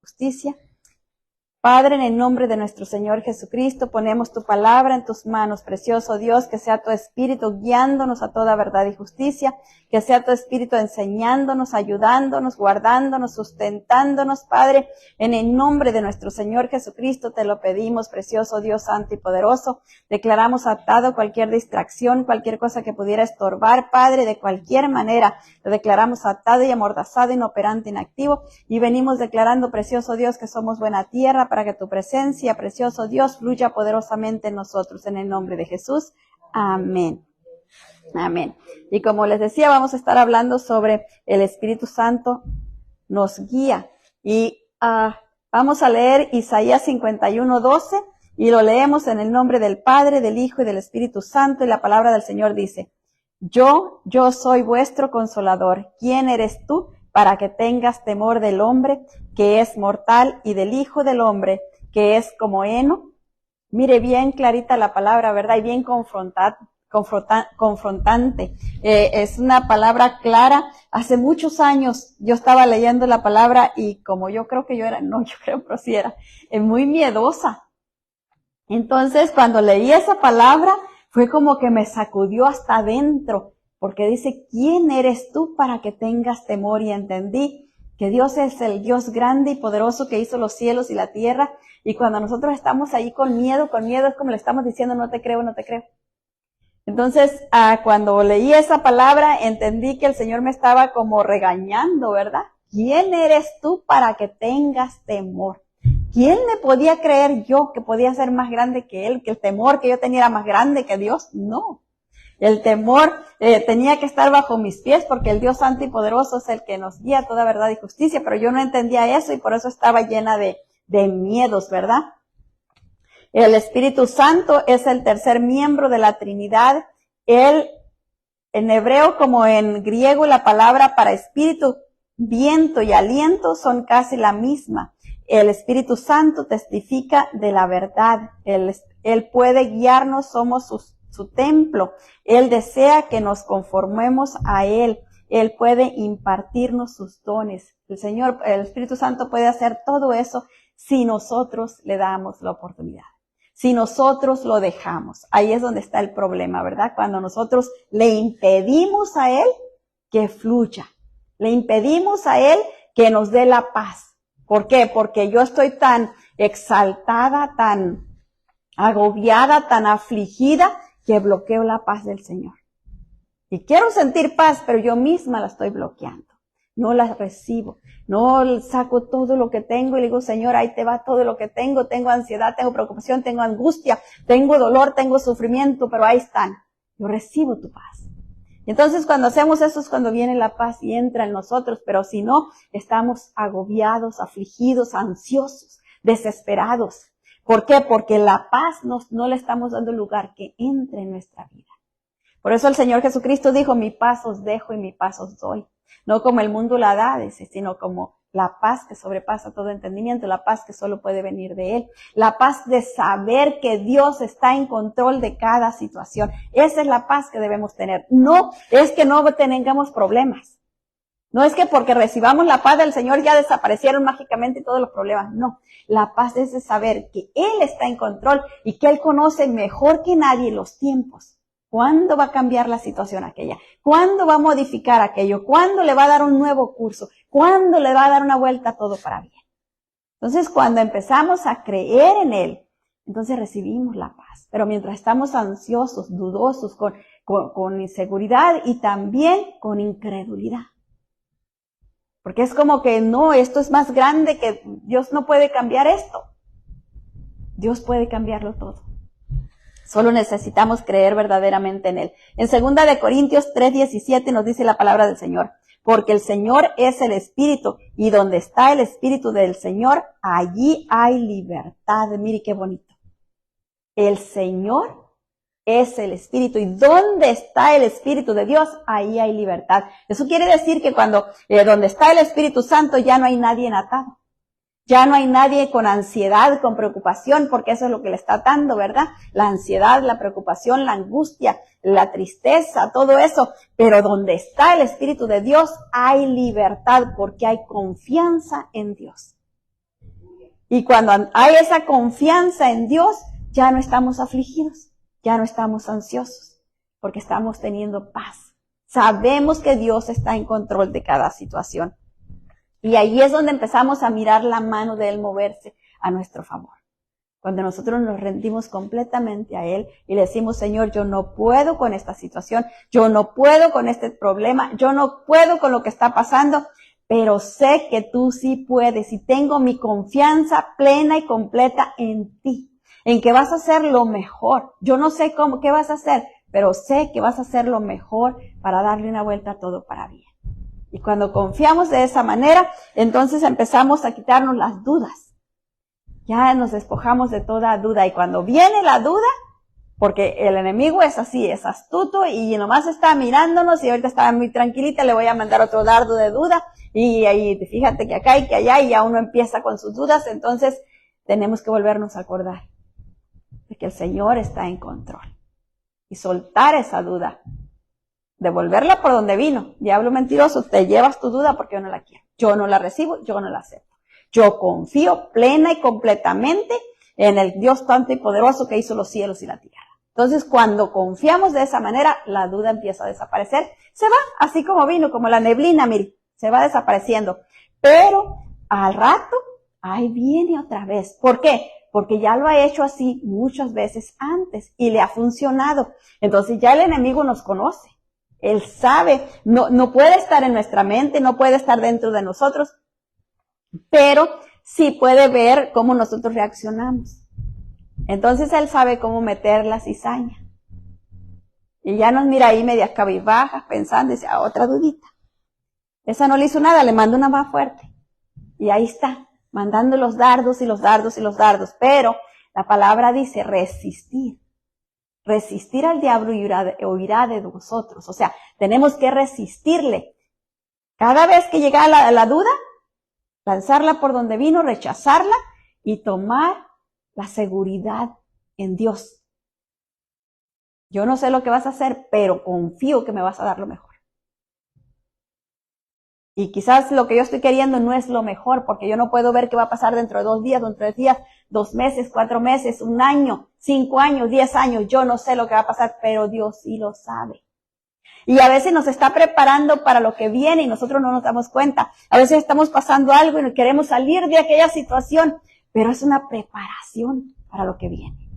justicia. Padre, en el nombre de nuestro Señor Jesucristo, ponemos tu palabra en tus manos, precioso Dios, que sea tu Espíritu guiándonos a toda verdad y justicia, que sea tu Espíritu enseñándonos, ayudándonos, guardándonos, sustentándonos, Padre, en el nombre de nuestro Señor Jesucristo te lo pedimos, precioso Dios santo y poderoso. Declaramos atado cualquier distracción, cualquier cosa que pudiera estorbar, Padre, de cualquier manera, lo declaramos atado y amordazado, inoperante, inactivo, y venimos declarando, precioso Dios, que somos buena tierra, para que tu presencia, precioso Dios, fluya poderosamente en nosotros, en el nombre de Jesús. Amén. Amén. Y como les decía, vamos a estar hablando sobre el Espíritu Santo nos guía. Y vamos a leer Isaías 51:12 y lo leemos en el nombre del Padre, del Hijo y del Espíritu Santo. Y la palabra del Señor dice: Yo soy vuestro consolador. ¿Quién eres tú para que tengas temor del hombre que es mortal y del Hijo del hombre que es como heno? Mire bien clarita la palabra, ¿verdad? Y bien confrontante. Es una palabra clara. Hace muchos años yo estaba leyendo la palabra y como yo creo que pero sí era muy miedosa. Entonces cuando leí esa palabra fue como que me sacudió hasta adentro, porque dice: ¿quién eres tú para que tengas temor? Y entendí que Dios es el Dios grande y poderoso que hizo los cielos y la tierra. Y cuando nosotros estamos ahí con miedo es como le estamos diciendo: no te creo, no te creo. Entonces, cuando leí esa palabra, entendí que el Señor me estaba como regañando, ¿verdad? ¿Quién eres tú para que tengas temor? ¿Quién me podía creer yo que podía ser más grande que Él? Que el temor que yo tenía era más grande que Dios. No. El temor tenía que estar bajo mis pies, porque el Dios santo y poderoso es el que nos guía a toda verdad y justicia, pero yo no entendía eso y por eso estaba llena de miedos, ¿verdad? El Espíritu Santo es el tercer miembro de la Trinidad. Él, en hebreo como en griego, la palabra para espíritu, viento y aliento son casi la misma. El Espíritu Santo testifica de la verdad. Él puede guiarnos, somos su templo. Él desea que nos conformemos a Él. Él puede impartirnos sus dones. El Espíritu Santo puede hacer todo eso si nosotros le damos la oportunidad. Si nosotros lo dejamos. Ahí es donde está el problema, ¿verdad? Cuando nosotros le impedimos a Él que fluya. Le impedimos a Él que nos dé la paz. ¿Por qué? Porque yo estoy tan exaltada, tan agobiada, tan afligida, que bloqueo la paz del Señor. Y quiero sentir paz, pero yo misma la estoy bloqueando. No la recibo. No saco todo lo que tengo y le digo: Señor, ahí te va todo lo que tengo. Tengo ansiedad, tengo preocupación, tengo angustia, tengo dolor, tengo sufrimiento, pero ahí están. Yo recibo tu paz. Y entonces cuando hacemos eso es cuando viene la paz y entra en nosotros, pero si no, estamos agobiados, afligidos, ansiosos, desesperados. ¿Por qué? Porque la paz no le estamos dando lugar que entre en nuestra vida. Por eso el Señor Jesucristo dijo: mi paz os dejo y mi paz os doy. No como el mundo la da, sino como la paz que sobrepasa todo entendimiento, la paz que solo puede venir de Él. La paz de saber que Dios está en control de cada situación. Esa es la paz que debemos tener. No es que no tengamos problemas. No es que porque recibamos la paz del Señor ya desaparecieron mágicamente todos los problemas. No, la paz es de saber que Él está en control y que Él conoce mejor que nadie los tiempos. ¿Cuándo va a cambiar la situación aquella? ¿Cuándo va a modificar aquello? ¿Cuándo le va a dar un nuevo curso? ¿Cuándo le va a dar una vuelta a todo para bien? Entonces, cuando empezamos a creer en Él, entonces recibimos la paz. Pero mientras estamos ansiosos, dudosos, con inseguridad y también con incredulidad. Porque es como que no, esto es más grande, que Dios no puede cambiar esto. Dios puede cambiarlo todo. Solo necesitamos creer verdaderamente en Él. En 2 Corintios 3:17 nos dice la palabra del Señor: porque el Señor es el Espíritu, y donde está el Espíritu del Señor, allí hay libertad. Mire qué bonito. El Señor es el Espíritu, y donde está el Espíritu de Dios, ahí hay libertad. Eso quiere decir que donde está el Espíritu Santo ya no hay nadie atado. Ya no hay nadie con ansiedad, con preocupación, porque eso es lo que le está atando, ¿verdad? La ansiedad, la preocupación, la angustia, la tristeza, todo eso. Pero donde está el Espíritu de Dios hay libertad, porque hay confianza en Dios. Y cuando hay esa confianza en Dios, ya no estamos afligidos, ya no estamos ansiosos, porque estamos teniendo paz. Sabemos que Dios está en control de cada situación. Y ahí es donde empezamos a mirar la mano de Él moverse a nuestro favor. Cuando nosotros nos rendimos completamente a Él y le decimos, Señor, yo no puedo con esta situación, yo no puedo con este problema, yo no puedo con lo que está pasando, pero sé que tú sí puedes y tengo mi confianza plena y completa en ti, en que vas a hacer lo mejor. Yo no sé qué vas a hacer, pero sé que vas a hacer lo mejor para darle una vuelta a todo para bien. Y cuando confiamos de esa manera, entonces empezamos a quitarnos las dudas. Ya nos despojamos de toda duda. Y cuando viene la duda, porque el enemigo es así, es astuto y nomás está mirándonos y ahorita está muy tranquilita, le voy a mandar otro dardo de duda y ahí fíjate que acá y que allá y ya uno empieza con sus dudas. Entonces tenemos que volvernos a acordar de que el Señor está en control y soltar esa duda, devolverla por donde vino. Diablo mentiroso, te llevas tu duda porque yo no la quiero, yo no la recibo, yo no la acepto. Yo confío plena y completamente en el Dios santo y poderoso que hizo los cielos y la tierra. Entonces, cuando confiamos de esa manera, la duda empieza a desaparecer. Se va, así como vino, como la neblina, mire, se va desapareciendo. Pero al rato, ahí viene otra vez. ¿Por qué? Porque ya lo ha hecho así muchas veces antes y le ha funcionado. Entonces ya el enemigo nos conoce. Él sabe, no puede estar en nuestra mente, no puede estar dentro de nosotros, pero sí puede ver cómo nosotros reaccionamos. Entonces él sabe cómo meter la cizaña. Y ya nos mira ahí medias cabizbajas, pensando, y dice, otra dudita. Esa no le hizo nada, le mando una más fuerte. Y ahí está, mandando los dardos y los dardos y los dardos. Pero la palabra dice resistir. Resistir al diablo y huirá de nosotros. O sea, tenemos que resistirle. Cada vez que llega la duda, lanzarla por donde vino, rechazarla y tomar la seguridad en Dios. Yo no sé lo que vas a hacer, pero confío que me vas a dar lo mejor. Y quizás lo que yo estoy queriendo no es lo mejor, porque yo no puedo ver qué va a pasar dentro de 2 días, dentro de 3 días, 2 meses, 4 meses, 1 año, 5 años, 10 años. Yo no sé lo que va a pasar, pero Dios sí lo sabe. Y a veces nos está preparando para lo que viene y nosotros no nos damos cuenta. A veces estamos pasando algo y queremos salir de aquella situación, pero es una preparación para lo que viene.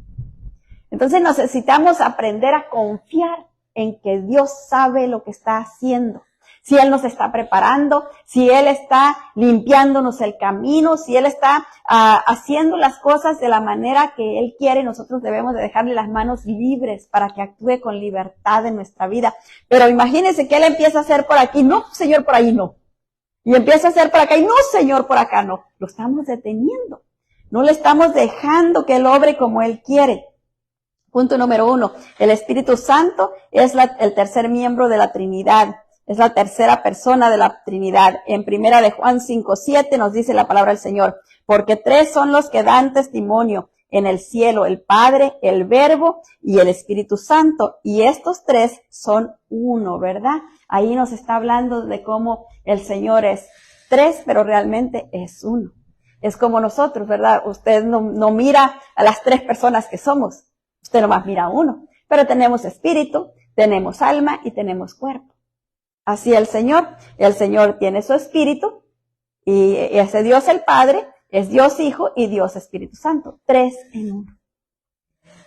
Entonces necesitamos aprender a confiar en que Dios sabe lo que está haciendo. Si Él nos está preparando, si Él está limpiándonos el camino, si Él está haciendo las cosas de la manera que Él quiere, nosotros debemos de dejarle las manos libres para que actúe con libertad en nuestra vida. Pero imagínense que Él empieza a hacer por aquí, no, Señor, por ahí no. Y empieza a hacer por acá, y no, Señor, por acá no. Lo estamos deteniendo. No le estamos dejando que Él obre como Él quiere. Punto número 1. El Espíritu Santo es el tercer miembro de la Trinidad. Es la tercera persona de la Trinidad. En 1 de Juan 5:7 nos dice la palabra del Señor, porque 3 son los que dan testimonio en el cielo, el Padre, el Verbo y el Espíritu Santo. Y estos 3 son uno, ¿verdad? Ahí nos está hablando de cómo el Señor es 3, pero realmente es uno. Es como nosotros, ¿verdad? Usted no mira a las 3 personas que somos. Usted nomás mira a uno. Pero tenemos espíritu, tenemos alma y tenemos cuerpo. Así el Señor tiene su espíritu y ese Dios el Padre es Dios Hijo y Dios Espíritu Santo, 3 en 1.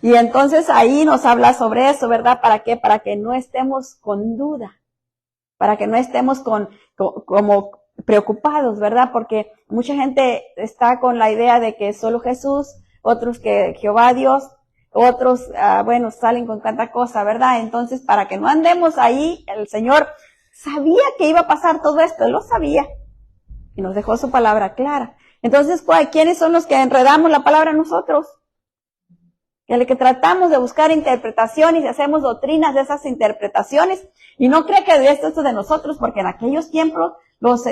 Y entonces ahí nos habla sobre eso, ¿verdad? ¿Para qué? Para que no estemos con duda, para que no estemos como preocupados, ¿verdad? Porque mucha gente está con la idea de que solo Jesús, otros que Jehová Dios, otros, salen con tanta cosa, ¿verdad? Entonces, para que no andemos ahí, el Señor sabía que iba a pasar todo esto, Él lo sabía. Y nos dejó su palabra clara. Entonces, ¿quiénes son los que enredamos la palabra nosotros? Que tratamos de buscar interpretaciones y hacemos doctrinas de esas interpretaciones. Y no cree que esto es de nosotros, porque en aquellos tiempos los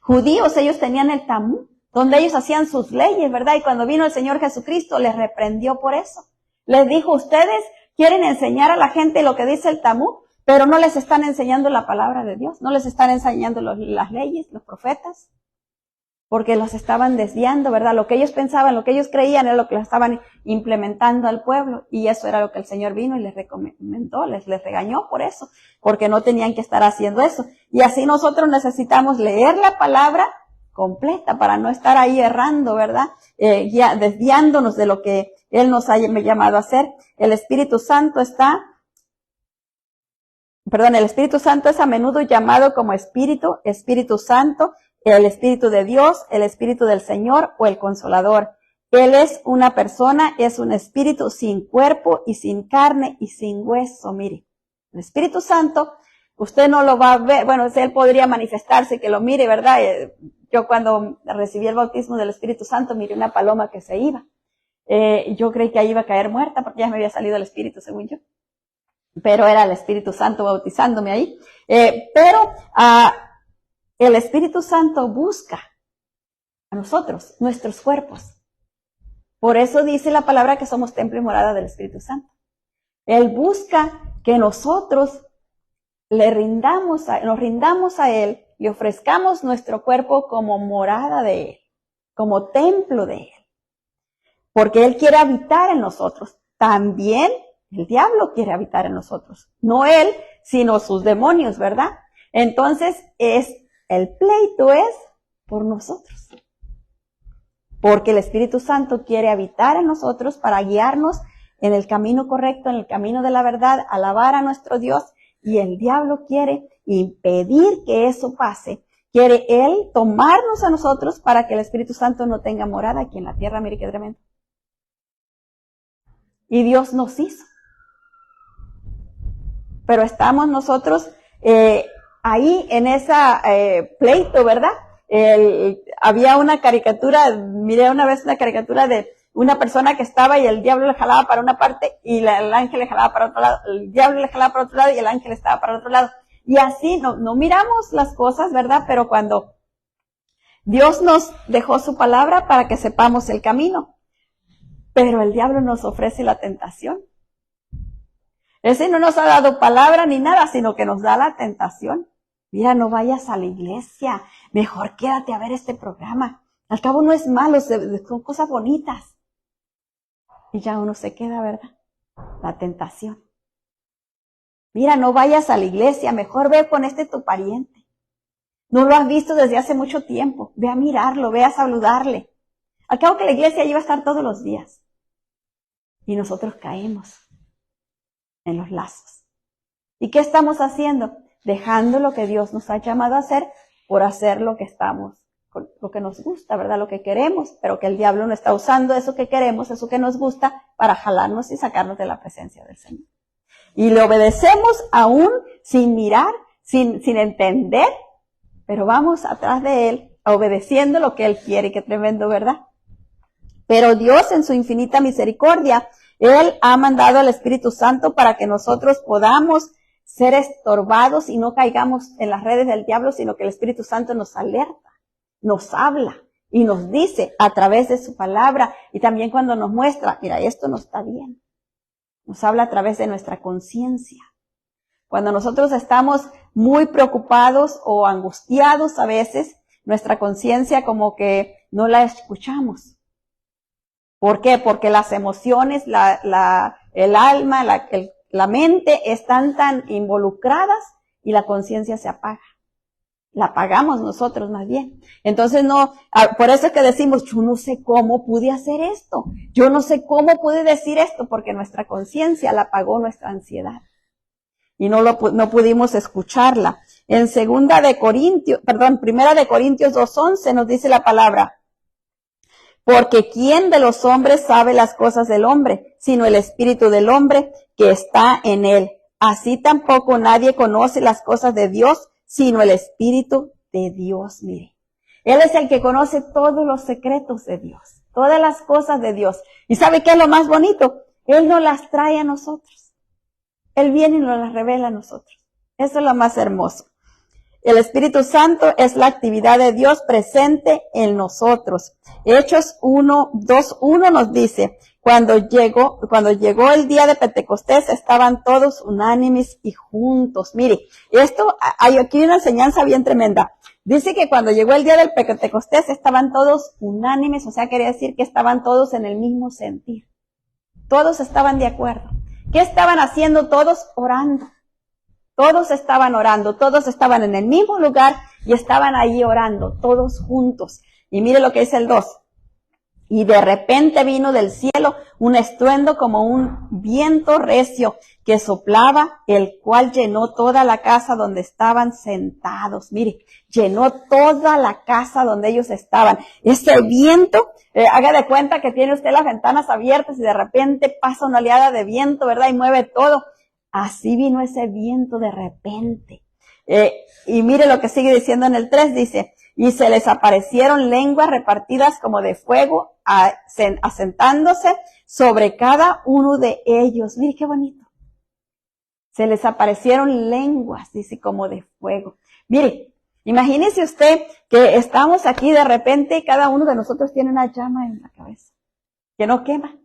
judíos, ellos tenían el Talmud, donde ellos hacían sus leyes, ¿verdad? Y cuando vino el Señor Jesucristo, les reprendió por eso. Les dijo, ustedes quieren enseñar a la gente lo que dice el Talmud, pero no les están enseñando la palabra de Dios, no les están enseñando las leyes, los profetas. porque los estaban desviando, ¿verdad? Lo que ellos pensaban, lo que ellos creían era lo que estaban implementando al pueblo, y eso era lo que el Señor vino y les recomendó, les regañó por eso, porque no tenían que estar haciendo eso. Y así nosotros necesitamos leer la palabra completa para no estar ahí errando, ¿verdad? Ya desviándonos de lo que Él nos ha llamado a hacer. El Espíritu Santo es a menudo llamado como Espíritu Santo, el Espíritu de Dios, el Espíritu del Señor o el Consolador. Él es una persona, es un espíritu sin cuerpo y sin carne y sin hueso. Mire, el Espíritu Santo, usted no lo va a ver, bueno, Él podría manifestarse, que lo mire, ¿verdad? Yo cuando recibí el bautismo del Espíritu Santo, miré una paloma que se iba. Yo creí que ahí iba a caer muerta porque ya me había salido el Espíritu, según yo. Pero era el Espíritu Santo bautizándome ahí. Pero el Espíritu Santo busca a nosotros, nuestros cuerpos. Por eso dice la palabra que somos templo y morada del Espíritu Santo. Él busca que nosotros nos rindamos a Él y ofrezcamos nuestro cuerpo como morada de Él, como templo de Él. Porque Él quiere habitar en nosotros. También el diablo quiere habitar en nosotros. No Él, sino sus demonios, ¿verdad? Entonces el pleito es por nosotros. Porque el Espíritu Santo quiere habitar en nosotros para guiarnos en el camino correcto, en el camino de la verdad, alabar a nuestro Dios. Y el diablo quiere impedir que eso pase. Quiere Él tomarnos a nosotros para que el Espíritu Santo no tenga morada aquí en la tierra. Mire qué tremendo. Y Dios nos hizo. Pero estamos nosotros ahí en esa pleito, ¿verdad? Había una caricatura, miré una vez una caricatura de una persona que estaba y el diablo le jalaba para una parte y el ángel le jalaba para otro lado, el diablo le jalaba para otro lado y el ángel estaba para otro lado. Y así no miramos las cosas, ¿verdad? Pero cuando Dios nos dejó su palabra para que sepamos el camino, pero el diablo nos ofrece la tentación. Ese no nos ha dado palabra ni nada, sino que nos da la tentación. Mira, no vayas a la iglesia, mejor quédate a ver este programa. Al cabo no es malo, son cosas bonitas. Y ya uno se queda, ¿verdad? La tentación. Mira, no vayas a la iglesia, mejor ve con tu pariente. No lo has visto desde hace mucho tiempo, ve a mirarlo, ve a saludarle. Al cabo que la iglesia iba a estar todos los días. Y nosotros caemos en los lazos. ¿Y qué estamos haciendo? Dejando lo que Dios nos ha llamado a hacer por hacer lo que lo que nos gusta, ¿verdad? Lo que queremos, pero que el diablo no está usando eso que queremos, eso que nos gusta, para jalarnos y sacarnos de la presencia del Señor. Y le obedecemos aún sin mirar, sin entender, pero vamos atrás de Él, obedeciendo lo que Él quiere. Qué tremendo, ¿verdad? Pero Dios, en su infinita misericordia, Él ha mandado al Espíritu Santo para que nosotros podamos ser estorbados y no caigamos en las redes del diablo, sino que el Espíritu Santo nos alerta, nos habla y nos dice a través de su palabra, y también cuando nos muestra, mira, esto no está bien. Nos habla a través de nuestra conciencia. Cuando nosotros estamos muy preocupados o angustiados a veces, nuestra conciencia como que no la escuchamos. ¿Por qué? Porque las emociones, el alma, la mente están tan involucradas y la conciencia se apaga. La apagamos nosotros más bien. Entonces por eso es que decimos, yo no sé cómo pude hacer esto. Yo no sé cómo pude decir esto, porque nuestra conciencia la apagó nuestra ansiedad. Y no pudimos escucharla. En 1 de Corintios 2:11 nos dice la palabra: porque ¿quién de los hombres sabe las cosas del hombre, sino el espíritu del hombre que está en él? Así tampoco nadie conoce las cosas de Dios, sino el Espíritu de Dios. Mire, Él es el que conoce todos los secretos de Dios, todas las cosas de Dios. ¿Y sabe qué es lo más bonito? Él nos las trae a nosotros. Él viene y nos las revela a nosotros. Eso es lo más hermoso. El Espíritu Santo es la actividad de Dios presente en nosotros. Hechos 1:2:1 nos dice, cuando llegó el día de Pentecostés, estaban todos unánimes y juntos. Mire, hay aquí una enseñanza bien tremenda. Dice que cuando llegó el día del Pentecostés, estaban todos unánimes, o sea, quería decir que estaban todos en el mismo sentir. Todos estaban de acuerdo. ¿Qué estaban haciendo todos? Orando. Todos estaban orando, todos estaban en el mismo lugar y estaban ahí orando, todos juntos. Y mire lo que dice el 2. Y de repente vino del cielo un estruendo como un viento recio que soplaba, el cual llenó toda la casa donde estaban sentados. Mire, llenó toda la casa donde ellos estaban. Ese viento, haga de cuenta que tiene usted las ventanas abiertas y de repente pasa una oleada de viento, ¿verdad? Y mueve todo. Así vino ese viento de repente. Y mire lo que sigue diciendo en el 3, dice, y se les aparecieron lenguas repartidas como de fuego, asentándose sobre cada uno de ellos. Mire qué bonito. Se les aparecieron lenguas, dice, como de fuego. Mire, imagínese usted que estamos aquí de repente y cada uno de nosotros tiene una llama en la cabeza que no quema.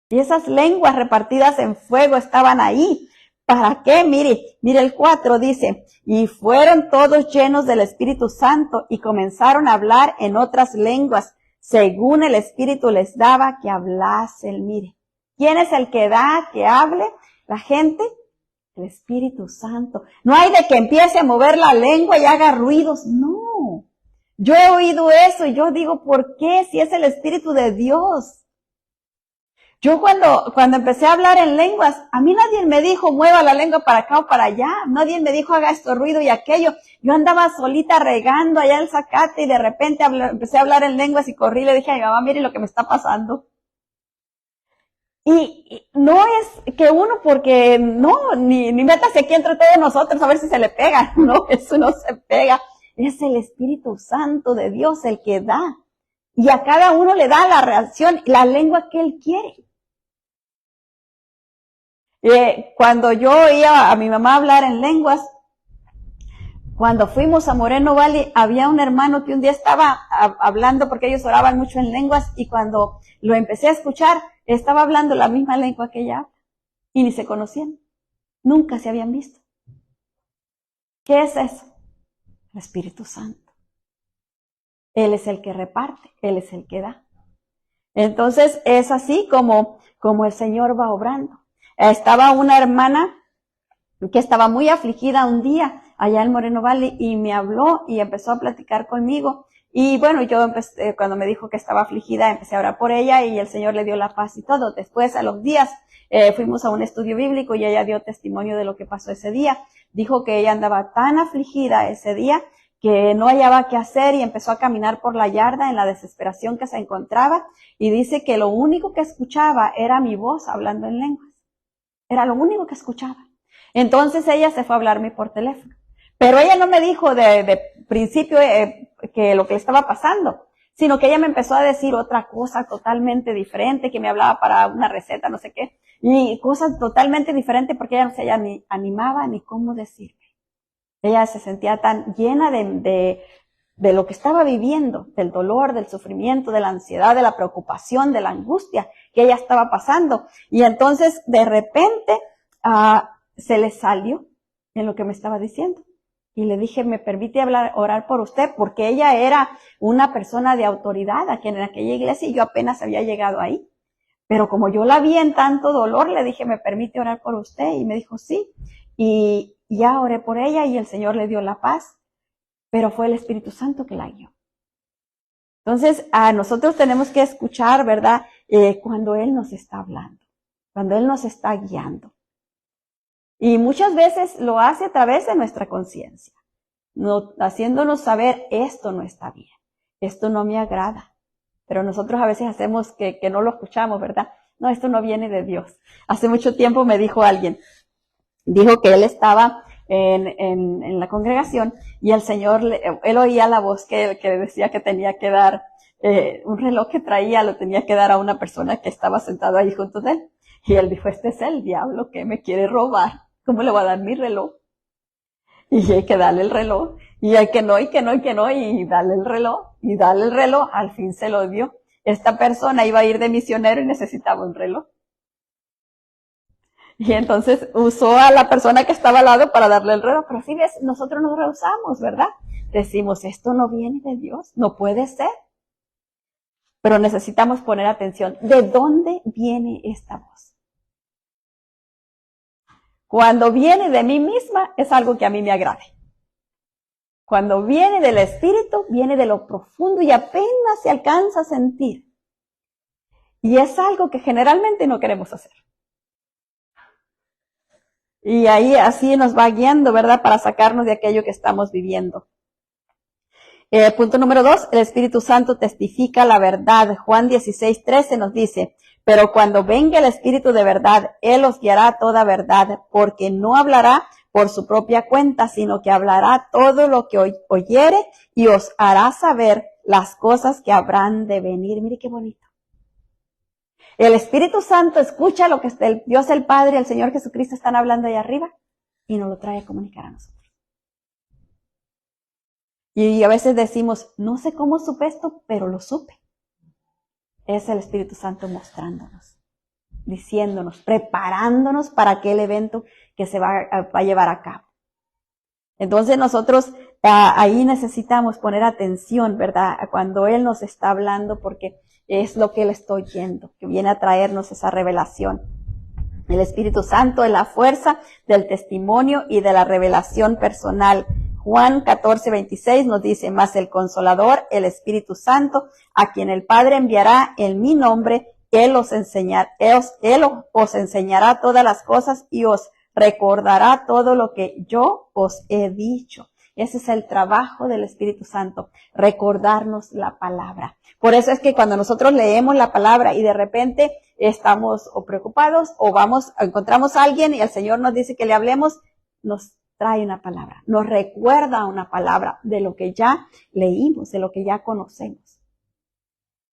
Y esas lenguas repartidas en fuego estaban ahí. ¿Para qué? Mire el 4 dice, y fueron todos llenos del Espíritu Santo y comenzaron a hablar en otras lenguas, según el Espíritu les daba que hablasen. Mire, ¿quién es el que da que hable? La gente, el Espíritu Santo. No hay de que empiece a mover la lengua y haga ruidos, no. Yo he oído eso y yo digo, ¿por qué? Si es el Espíritu de Dios. Yo cuando empecé a hablar en lenguas, a mí nadie me dijo, mueva la lengua para acá o para allá. Nadie me dijo, haga esto ruido y aquello. Yo andaba solita regando allá el zacate y de repente empecé a hablar en lenguas y corrí y le dije a mi mamá, mire lo que me está pasando. Y no es que uno, porque no, ni métase aquí entre todos nosotros a ver si se le pega. No, eso no se pega. Es el Espíritu Santo de Dios el que da. Y a cada uno le da la reacción, la lengua que él quiere. Cuando yo oía a mi mamá hablar en lenguas, cuando fuimos a Moreno Valley, había un hermano que un día estaba hablando, porque ellos oraban mucho en lenguas, y cuando lo empecé a escuchar, estaba hablando la misma lengua que ella habla, y ni se conocían, nunca se habían visto. ¿Qué es eso? El Espíritu Santo. Él es el que reparte, Él es el que da. Entonces es así como el Señor va obrando. Estaba una hermana que estaba muy afligida un día allá en Moreno Valley y me habló y empezó a platicar conmigo. Y bueno, yo empecé, cuando me dijo que estaba afligida, empecé a orar por ella y el Señor le dio la paz y todo. Después, a los días, fuimos a un estudio bíblico y ella dio testimonio de lo que pasó ese día. Dijo que ella andaba tan afligida ese día que no hallaba qué hacer y empezó a caminar por la yarda en la desesperación que se encontraba y dice que lo único que escuchaba era mi voz hablando en lenguas. Era lo único que escuchaba. Entonces ella se fue a hablarme por teléfono. Pero ella no me dijo de principio que lo que le estaba pasando, sino que ella me empezó a decir otra cosa totalmente diferente, que me hablaba para una receta, no sé qué, y cosas totalmente diferentes porque ella no se ni animaba ni cómo decirme. Ella se sentía tan llena de lo que estaba viviendo, del dolor, del sufrimiento, de la ansiedad, de la preocupación, de la angustia que ella estaba pasando. Y entonces, de repente, se le salió en lo que me estaba diciendo. Y le dije, ¿me permite orar por usted? Porque ella era una persona de autoridad aquí en aquella iglesia y yo apenas había llegado ahí. Pero como yo la vi en tanto dolor, le dije, ¿me permite orar por usted? Y me dijo, sí. Y ya oré por ella y el Señor le dio la paz. Pero fue el Espíritu Santo que la guió. Entonces, a nosotros tenemos que escuchar, ¿verdad? Cuando Él nos está hablando, cuando Él nos está guiando. Y muchas veces lo hace a través de nuestra conciencia, haciéndonos saber, esto no está bien, esto no me agrada. Pero nosotros a veces hacemos que no lo escuchamos, ¿verdad? No, esto no viene de Dios. Hace mucho tiempo me dijo alguien, dijo que él estaba en la congregación y el Señor, él oía la voz que decía que tenía que dar, un reloj que traía lo tenía que dar a una persona que estaba sentada ahí junto de él. Y él dijo, este es el diablo que me quiere robar. ¿Cómo le voy a dar mi reloj? Y hay que darle el reloj. Y hay que no, y darle el reloj. Al fin se lo dio. Esta persona iba a ir de misionero y necesitaba un reloj. Y entonces usó a la persona que estaba al lado para darle el reloj. Pero así ves, nosotros nos rehusamos, ¿verdad? Decimos, esto no viene de Dios, no puede ser. Pero necesitamos poner atención. ¿De dónde viene esta voz? Cuando viene de mí misma, es algo que a mí me agrade. Cuando viene del Espíritu, viene de lo profundo y apenas se alcanza a sentir. Y es algo que generalmente no queremos hacer. Y ahí así nos va guiando, ¿verdad? Para sacarnos de aquello que estamos viviendo. Punto número 2, el Espíritu Santo testifica la verdad. Juan 16:13 nos dice, pero cuando venga el Espíritu de verdad, Él os guiará a toda verdad, porque no hablará por su propia cuenta, sino que hablará todo lo que oyere y os hará saber las cosas que habrán de venir. Mire qué bonito. El Espíritu Santo escucha lo que el Dios el Padre y el Señor Jesucristo están hablando ahí arriba y nos lo trae a comunicar a nosotros. Y a veces decimos, no sé cómo supe esto, pero lo supe. Es el Espíritu Santo mostrándonos, diciéndonos, preparándonos para aquel evento que se va a llevar a cabo. Entonces nosotros ahí necesitamos poner atención, ¿verdad? Cuando Él nos está hablando, porque es lo que Él está oyendo, que viene a traernos esa revelación. El Espíritu Santo es la fuerza del testimonio y de la revelación personal. Juan 14:26 nos dice, mas el Consolador, el Espíritu Santo, a quien el Padre enviará en mi nombre, Él os enseñará todas las cosas y os recordará todo lo que yo os he dicho. Ese es el trabajo del Espíritu Santo, recordarnos la palabra. Por eso es que cuando nosotros leemos la palabra y de repente estamos o preocupados o encontramos a alguien y el Señor nos dice que le hablemos, nos trae una palabra, nos recuerda una palabra de lo que ya leímos, de lo que ya conocemos.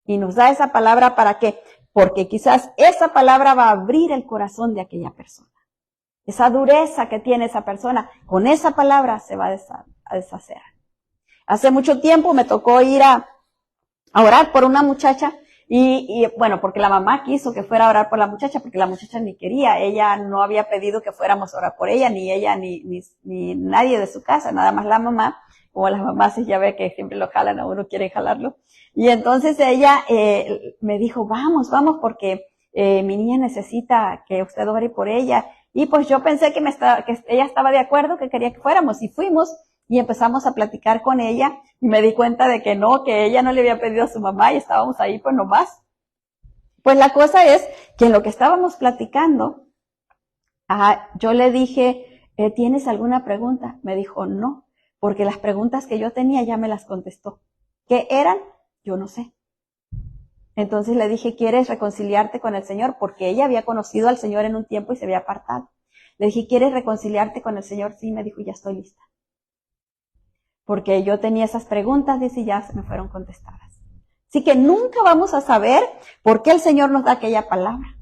Y nos da esa palabra ¿para qué? Porque quizás esa palabra va a abrir el corazón de aquella persona. Esa dureza que tiene esa persona, con esa palabra se va a deshacer. Hace mucho tiempo me tocó ir a orar por una muchacha y bueno, porque la mamá quiso que fuera a orar por la muchacha, porque la muchacha ni quería, ella no había pedido que fuéramos a orar por ella, ni ella, ni nadie de su casa, nada más la mamá, como las mamás ya ve que siempre lo jalan a uno, quieren jalarlo. Y entonces ella me dijo, vamos, porque mi niña necesita que usted ore por ella. Y pues yo pensé que ella estaba de acuerdo, que quería que fuéramos, y fuimos. Y empezamos a platicar con ella y me di cuenta de que no, que ella no le había pedido a su mamá y estábamos ahí pues nomás. Pues la cosa es que en lo que estábamos platicando, yo le dije, ¿tienes alguna pregunta? Me dijo, no, porque las preguntas que yo tenía ya me las contestó. ¿Qué eran? Yo no sé. Entonces le dije, ¿quieres reconciliarte con el Señor? Porque ella había conocido al Señor en un tiempo y se había apartado. Le dije, ¿quieres reconciliarte con el Señor? Sí, me dijo, ya estoy lista. Porque yo tenía esas preguntas, dice, y ya se me fueron contestadas. Así que nunca vamos a saber por qué el Señor nos da aquella palabra.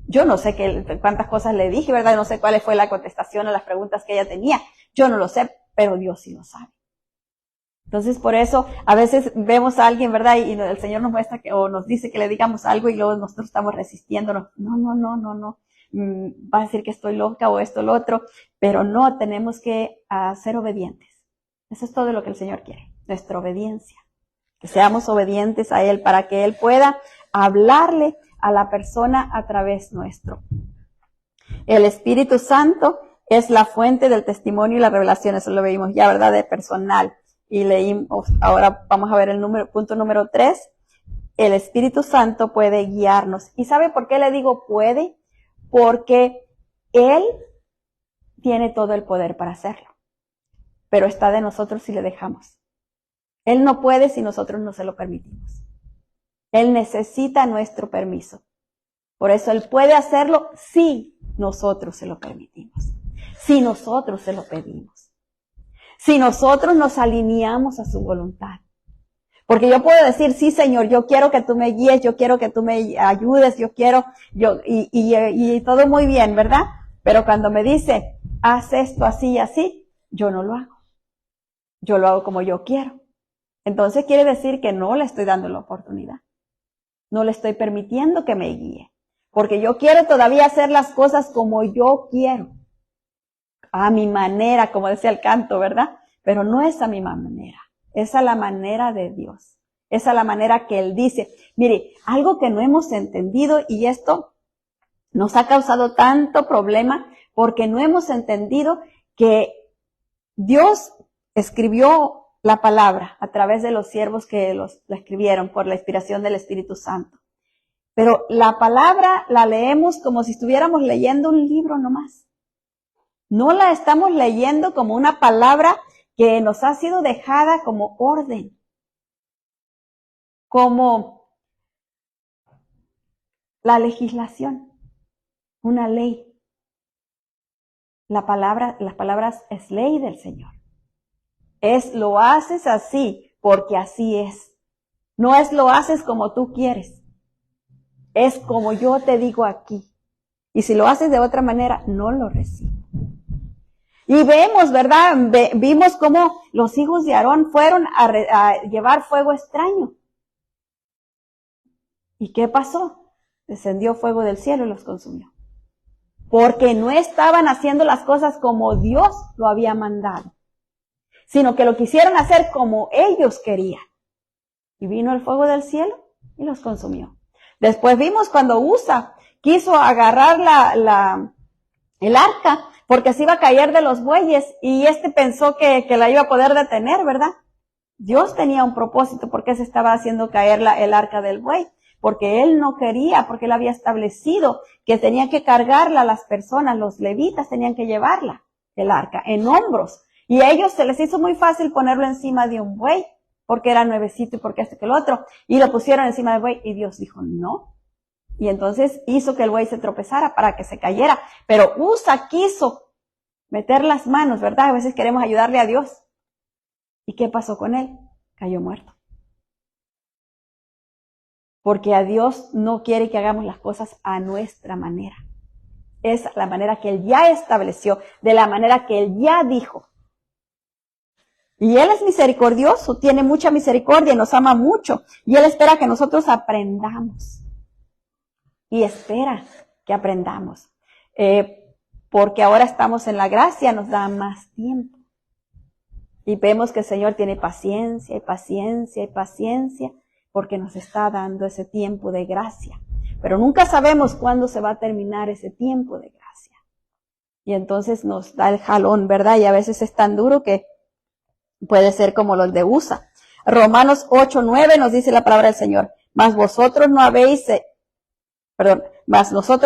Yo no sé cuántas cosas le dije, ¿verdad? No sé cuál fue la contestación a las preguntas que ella tenía. Yo no lo sé, pero Dios sí lo sabe. Entonces, por eso, a veces vemos a alguien, ¿verdad? Y el Señor nos muestra o nos dice que le digamos algo y luego nosotros estamos resistiéndonos. No. Va a decir que estoy loca o esto, lo otro. Pero no, tenemos que ser obedientes. Eso es todo lo que el Señor quiere, nuestra obediencia. Que seamos obedientes a Él para que Él pueda hablarle a la persona a través nuestro. El Espíritu Santo es la fuente del testimonio y la revelación. Eso lo veímos ya, ¿verdad? De personal. Y leímos, ahora vamos a ver punto número 3. El Espíritu Santo puede guiarnos. ¿Y sabe por qué le digo puede? Porque Él tiene todo el poder para hacerlo. Pero está de nosotros si le dejamos. Él no puede si nosotros no se lo permitimos. Él necesita nuestro permiso. Por eso Él puede hacerlo si nosotros se lo permitimos. Si nosotros se lo pedimos. Si nosotros nos alineamos a su voluntad. Porque yo puedo decir, sí, Señor, yo quiero que tú me guíes, yo quiero que tú me ayudes, y todo muy bien, ¿verdad? Pero cuando me dice, haz esto así y así, yo no lo hago. Yo lo hago como yo quiero. Entonces quiere decir que no le estoy dando la oportunidad. No le estoy permitiendo que me guíe. Porque yo quiero todavía hacer las cosas como yo quiero. A mi manera, como decía el canto, ¿verdad? Pero no es a mi manera. Es a la manera de Dios. Es a la manera que Él dice. Mire, algo que no hemos entendido, y esto nos ha causado tanto problema, porque no hemos entendido que Dios escribió la palabra a través de los siervos que la escribieron por la inspiración del Espíritu Santo. Pero la palabra la leemos como si estuviéramos leyendo un libro nomás. No la estamos leyendo como una palabra que nos ha sido dejada como orden, como la legislación, una ley. Las palabras es ley del Señor. Es lo haces así, porque así es. No es lo haces como tú quieres. Es como yo te digo aquí. Y si lo haces de otra manera, no lo recibo. Y vemos, ¿verdad? Vimos cómo los hijos de Aarón fueron a llevar fuego extraño. ¿Y qué pasó? Descendió fuego del cielo y los consumió. Porque no estaban haciendo las cosas como Dios lo había mandado, sino que lo quisieron hacer como ellos querían. Y vino el fuego del cielo y los consumió. Después vimos cuando Usa quiso agarrar el arca, porque se iba a caer de los bueyes, y pensó que la iba a poder detener, ¿verdad? Dios tenía un propósito porque se estaba haciendo caer el arca del buey, porque Él no quería, porque Él había establecido que tenían que cargarla las personas, los levitas tenían que llevarla, el arca, en hombros, y a ellos se les hizo muy fácil ponerlo encima de un buey, porque era nuevecito y porque que el otro, y lo pusieron encima del buey, y Dios dijo, no. Y entonces hizo que el buey se tropezara para que se cayera. Pero Usa quiso meter las manos, ¿verdad? A veces queremos ayudarle a Dios. ¿Y qué pasó con él? Cayó muerto. Porque a Dios no quiere que hagamos las cosas a nuestra manera. Es la manera que Él ya estableció, de la manera que Él ya dijo. Y Él es misericordioso, tiene mucha misericordia y nos ama mucho. Y Él espera que nosotros aprendamos. Y espera que aprendamos. Porque ahora estamos en la gracia, nos da más tiempo. Y vemos que el Señor tiene paciencia y paciencia y paciencia, porque nos está dando ese tiempo de gracia. Pero nunca sabemos cuándo se va a terminar ese tiempo de gracia. Y entonces nos da el jalón, ¿verdad? Y a veces es tan duro que puede ser como los de Usa. Romanos 8:9 nos dice la palabra del Señor. Mas nosotros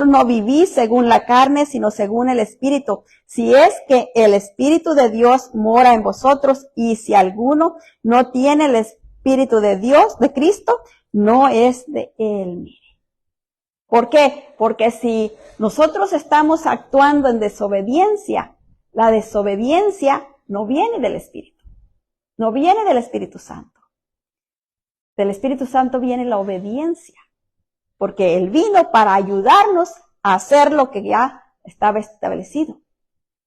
no vivís según la carne, sino según el Espíritu. Si es que el Espíritu de Dios mora en vosotros, y si alguno no tiene el Espíritu de Dios, de Cristo, no es de Él. Mire. ¿Por qué? Porque si nosotros estamos actuando en desobediencia, la desobediencia no viene del Espíritu, no viene del Espíritu Santo. Del Espíritu Santo viene la obediencia. Porque Él vino para ayudarnos a hacer lo que ya estaba establecido.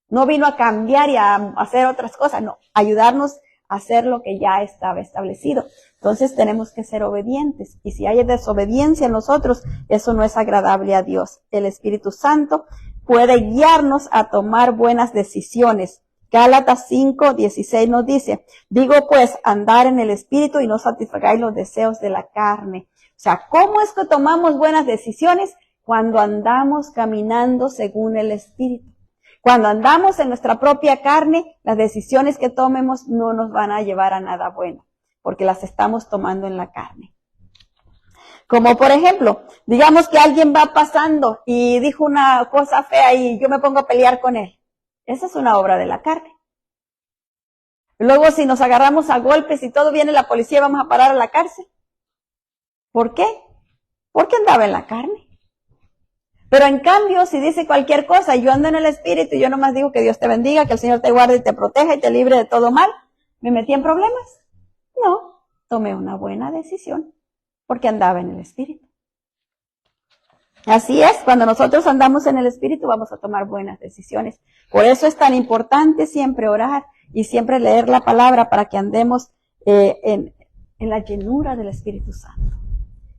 No vino a cambiar y a hacer otras cosas, no, ayudarnos a hacer lo que ya estaba establecido. Entonces tenemos que ser obedientes. Y si hay desobediencia en nosotros, eso no es agradable a Dios. El Espíritu Santo puede guiarnos a tomar buenas decisiones. Gálatas 5:16 nos dice, digo pues, andar en el Espíritu y no satisfagáis los deseos de la carne. O sea, ¿cómo es que tomamos buenas decisiones? Cuando andamos caminando según el Espíritu. Cuando andamos en nuestra propia carne, las decisiones que tomemos no nos van a llevar a nada bueno, porque las estamos tomando en la carne. Como por ejemplo, digamos que alguien va pasando y dijo una cosa fea y yo me pongo a pelear con él. Esa es una obra de la carne. Luego, si nos agarramos a golpes y todo, viene la policía y vamos a parar a la cárcel. ¿Por qué? Porque andaba en la carne. Pero en cambio, si dice cualquier cosa y yo ando en el Espíritu y yo nomás digo que Dios te bendiga, que el Señor te guarde y te proteja y te libre de todo mal, ¿me metí en problemas? No, tomé una buena decisión porque andaba en el Espíritu. Así es, cuando nosotros andamos en el Espíritu vamos a tomar buenas decisiones. Por eso es tan importante siempre orar y siempre leer la palabra para que andemos en la llenura del Espíritu Santo.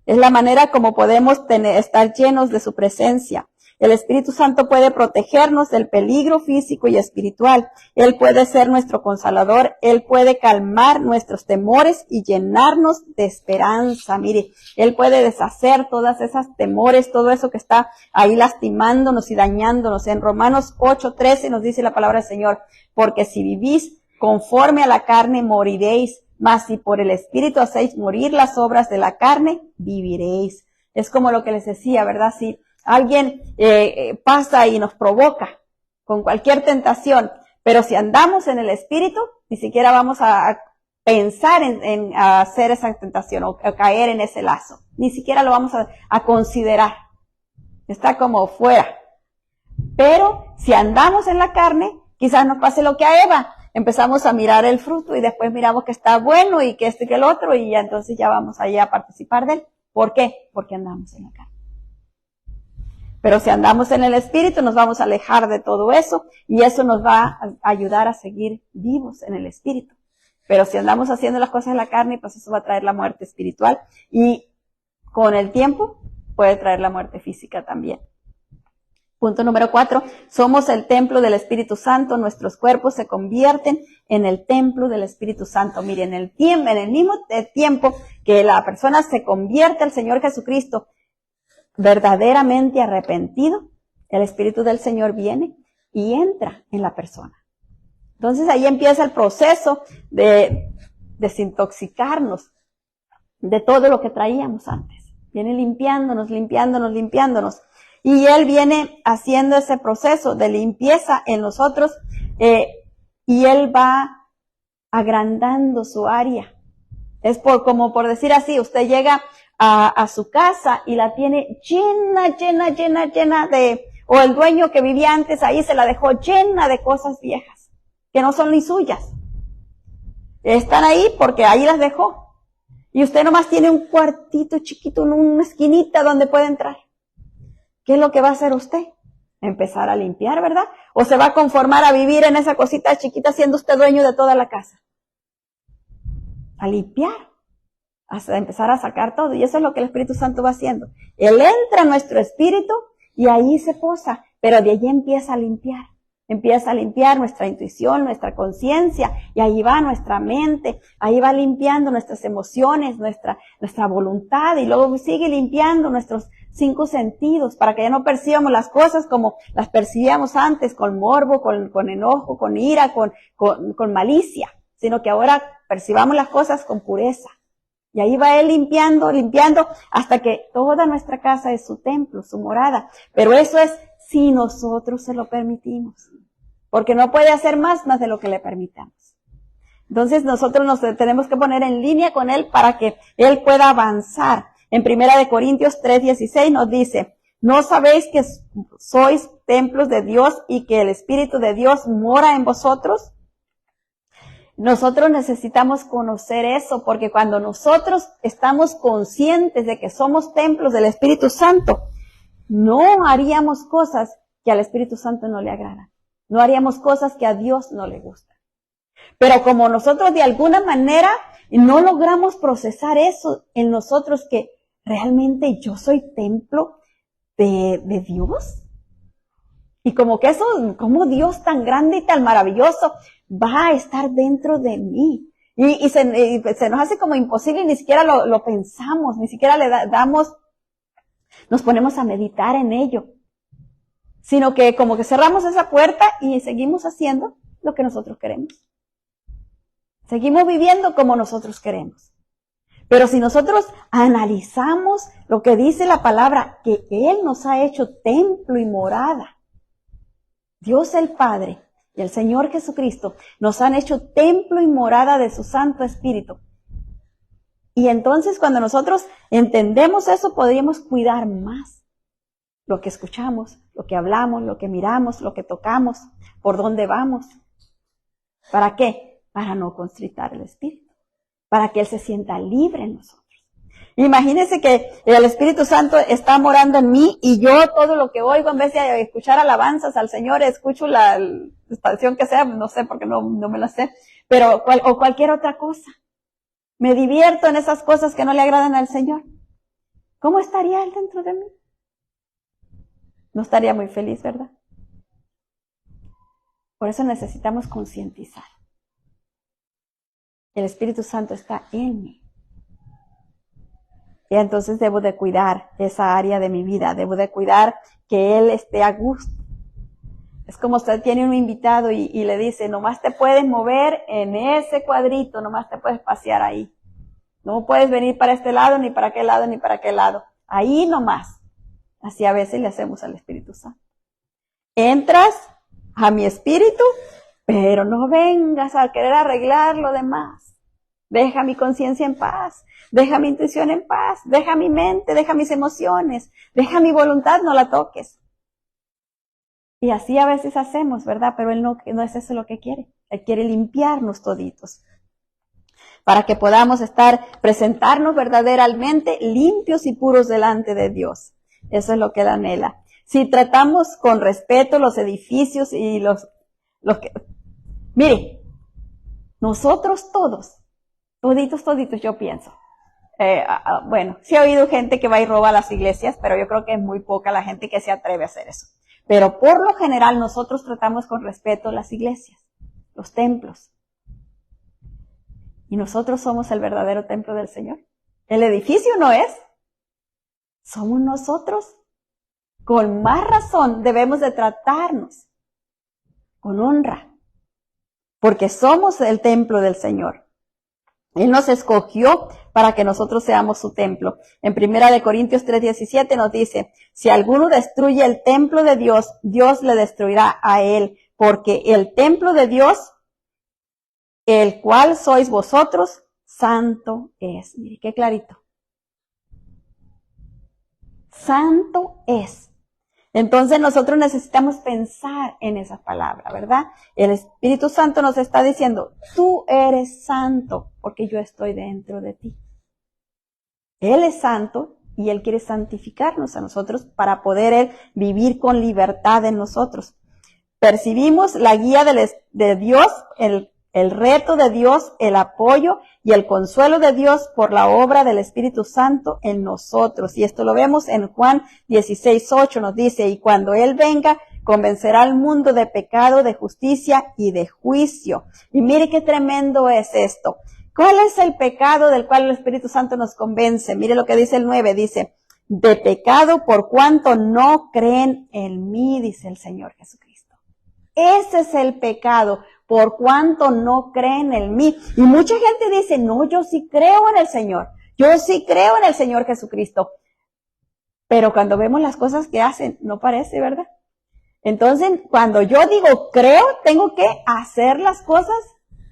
Es la manera como podemos estar llenos de su presencia. El Espíritu Santo puede protegernos del peligro físico y espiritual. Él puede ser nuestro consolador. Él puede calmar nuestros temores y llenarnos de esperanza. Mire, Él puede deshacer todas esas temores, todo eso que está ahí lastimándonos y dañándonos. En Romanos 8:13 nos dice la palabra del Señor, porque si vivís conforme a la carne, moriréis. Mas si por el Espíritu hacéis morir las obras de la carne, viviréis. Es como lo que les decía, ¿verdad? Si alguien pasa y nos provoca con cualquier tentación, pero si andamos en el Espíritu, ni siquiera vamos a pensar en hacer esa tentación o a caer en ese lazo. Ni siquiera lo vamos a considerar. Está como fuera. Pero si andamos en la carne, quizás nos pase lo que a Eva. Empezamos a mirar el fruto y después miramos que está bueno y que esto y que el otro y ya entonces ya vamos allá a participar de él. ¿Por qué? Porque andamos en la carne. Pero si andamos en el Espíritu nos vamos a alejar de todo eso y eso nos va a ayudar a seguir vivos en el Espíritu. Pero si andamos haciendo las cosas en la carne, pues eso va a traer la muerte espiritual y con el tiempo puede traer la muerte física también. Punto número 4, somos el templo del Espíritu Santo, nuestros cuerpos se convierten en el templo del Espíritu Santo. Miren, en el mismo tiempo que la persona se convierte al Señor Jesucristo, verdaderamente arrepentido, el Espíritu del Señor viene y entra en la persona. Entonces ahí empieza el proceso de desintoxicarnos de todo lo que traíamos antes. Viene limpiándonos. Y Él viene haciendo ese proceso de limpieza en nosotros y Él va agrandando su área. Es como por decir así, usted llega a su casa y la tiene llena de, o el dueño que vivía antes ahí se la dejó llena de cosas viejas, que no son ni suyas. Están ahí porque ahí las dejó. Y usted nomás tiene un cuartito chiquito en una esquinita donde puede entrar. ¿Qué es lo que va a hacer usted? Empezar a limpiar, ¿verdad? ¿O se va a conformar a vivir en esa cosita chiquita siendo usted dueño de toda la casa? A limpiar, hasta empezar a sacar todo. Y eso es lo que el Espíritu Santo va haciendo. Él entra en nuestro espíritu y ahí se posa, pero de allí empieza a limpiar. Empieza a limpiar nuestra intuición, nuestra conciencia, y ahí va nuestra mente, ahí va limpiando nuestras emociones, nuestra voluntad, y luego sigue limpiando nuestros 5 sentidos, para que ya no percibamos las cosas como las percibíamos antes, con morbo, con enojo, con ira, con malicia, sino que ahora percibamos las cosas con pureza. Y ahí va Él limpiando, hasta que toda nuestra casa es su templo, su morada. Pero eso es si nosotros se lo permitimos. Porque no puede hacer más de lo que le permitamos. Entonces nosotros nos tenemos que poner en línea con Él para que Él pueda avanzar. En 1 Corintios 3:16 nos dice, ¿no sabéis que sois templos de Dios y que el Espíritu de Dios mora en vosotros? Nosotros necesitamos conocer eso, porque cuando nosotros estamos conscientes de que somos templos del Espíritu Santo, no haríamos cosas que al Espíritu Santo no le agradan. No haríamos cosas que a Dios no le gustan. Pero como nosotros de alguna manera no logramos procesar eso en nosotros, que realmente yo soy templo de Dios. Y como que eso, como Dios tan grande y tan maravilloso va a estar dentro de mí. Y se nos hace como imposible y ni siquiera lo pensamos, ni siquiera le nos ponemos a meditar en ello. Sino que como que cerramos esa puerta y seguimos haciendo lo que nosotros queremos. Seguimos viviendo como nosotros queremos. Pero si nosotros analizamos lo que dice la palabra, que Él nos ha hecho templo y morada, Dios el Padre y el Señor Jesucristo nos han hecho templo y morada de su Santo Espíritu. Y entonces cuando nosotros entendemos eso, podríamos cuidar más lo que escuchamos, lo que hablamos, lo que miramos, lo que tocamos, por dónde vamos. ¿Para qué? Para no constritar el Espíritu, para que Él se sienta libre en nosotros. Imagínense que el Espíritu Santo está morando en mí y yo todo lo que oigo, en vez de escuchar alabanzas al Señor, escucho la estación que sea, no sé porque no me la sé, pero o cualquier otra cosa. Me divierto en esas cosas que no le agradan al Señor. ¿Cómo estaría Él dentro de mí? No estaría muy feliz, ¿verdad? Por eso necesitamos concientizar. El Espíritu Santo está en mí. Y entonces debo de cuidar esa área de mi vida. Debo de cuidar que Él esté a gusto. Es como usted tiene un invitado y le dice, nomás te puedes mover en ese cuadrito, nomás te puedes pasear ahí. No puedes venir para este lado, ni para aquel lado, ni para aquel lado. Ahí nomás. Así a veces le hacemos al Espíritu Santo. Entras a mi espíritu, pero no vengas a querer arreglar lo demás. Deja mi conciencia en paz, deja mi intuición en paz, deja mi mente, deja mis emociones, deja mi voluntad, no la toques. Y así a veces hacemos, ¿verdad? Pero Él no es eso lo que quiere. Él quiere limpiarnos toditos, para que podamos presentarnos verdaderamente limpios y puros delante de Dios. Eso es lo que Él anhela. Si tratamos con respeto los edificios y los que... Mire, nosotros toditos, yo pienso. Bueno, sí he oído gente que va y roba a las iglesias, pero yo creo que es muy poca la gente que se atreve a hacer eso. Pero por lo general nosotros tratamos con respeto las iglesias, los templos. Y nosotros somos el verdadero templo del Señor. El edificio no es. Somos nosotros. Con más razón debemos de tratarnos con honra, porque somos el templo del Señor. Él nos escogió para que nosotros seamos su templo. En 1 Corintios 3:17 nos dice, si alguno destruye el templo de Dios, Dios le destruirá a él, porque el templo de Dios, el cual sois vosotros, santo es. Mire, qué clarito. Santo es. Entonces nosotros necesitamos pensar en esa palabra, ¿verdad? El Espíritu Santo nos está diciendo, tú eres santo porque yo estoy dentro de ti. Él es santo y Él quiere santificarnos a nosotros para poder vivir con libertad en nosotros. Percibimos la guía de Dios, el reto de Dios, el apoyo y el consuelo de Dios por la obra del Espíritu Santo en nosotros. Y esto lo vemos en Juan 16:8, nos dice, y cuando Él venga, convencerá al mundo de pecado, de justicia y de juicio. Y mire qué tremendo es esto. ¿Cuál es el pecado del cual el Espíritu Santo nos convence? Mire lo que dice el 9, dice, de pecado por cuanto no creen en mí, dice el Señor Jesucristo. Ese es el pecado, por cuanto no creen en mí. Y mucha gente dice, no, yo sí creo en el Señor. Yo sí creo en el Señor Jesucristo. Pero cuando vemos las cosas que hacen, no parece, ¿verdad? Entonces, cuando yo digo creo, tengo que hacer las cosas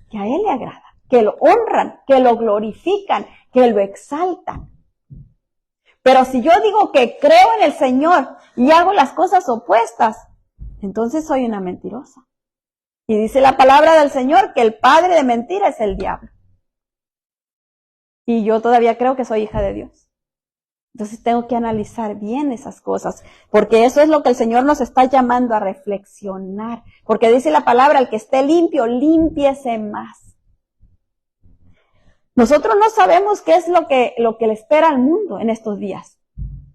que a Él le agrada, que lo honran, que lo glorifican, que lo exaltan. Pero si yo digo que creo en el Señor y hago las cosas opuestas, entonces soy una mentirosa. Y dice la palabra del Señor que el padre de mentira es el diablo. Y yo todavía creo que soy hija de Dios. Entonces tengo que analizar bien esas cosas, porque eso es lo que el Señor nos está llamando a reflexionar. Porque dice la palabra, el que esté limpio, límpiese más. Nosotros no sabemos qué es lo que le espera al mundo en estos días,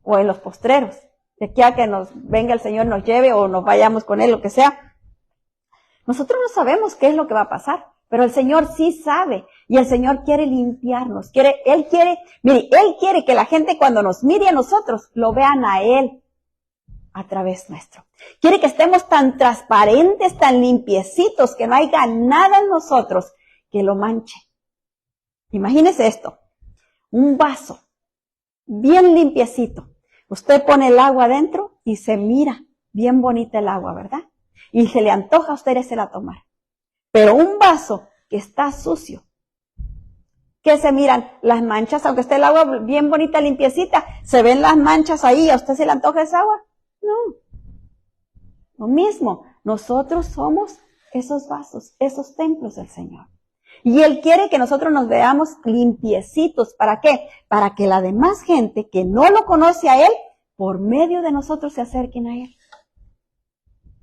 o en los postreros, de aquí a que nos venga el Señor, nos lleve, o nos vayamos con Él, lo que sea. Nosotros no sabemos qué es lo que va a pasar, pero el Señor sí sabe, y el Señor quiere limpiarnos, Él quiere que la gente cuando nos mire a nosotros, lo vean a Él a través nuestro. Quiere que estemos tan transparentes, tan limpiecitos, que no haya nada en nosotros que lo manche. Imagínese esto, un vaso bien limpiecito. Usted pone el agua adentro y se mira bien bonita el agua, ¿verdad? Y se le antoja a usted ese la tomar. Pero un vaso que está sucio, que se miran las manchas, aunque esté el agua bien bonita, limpiecita, se ven las manchas ahí, ¿a usted se le antoja esa agua? No. Lo mismo, nosotros somos esos vasos, esos templos del Señor. Y Él quiere que nosotros nos veamos limpiecitos. ¿Para qué? Para que la demás gente que no lo conoce a Él, por medio de nosotros se acerquen a Él.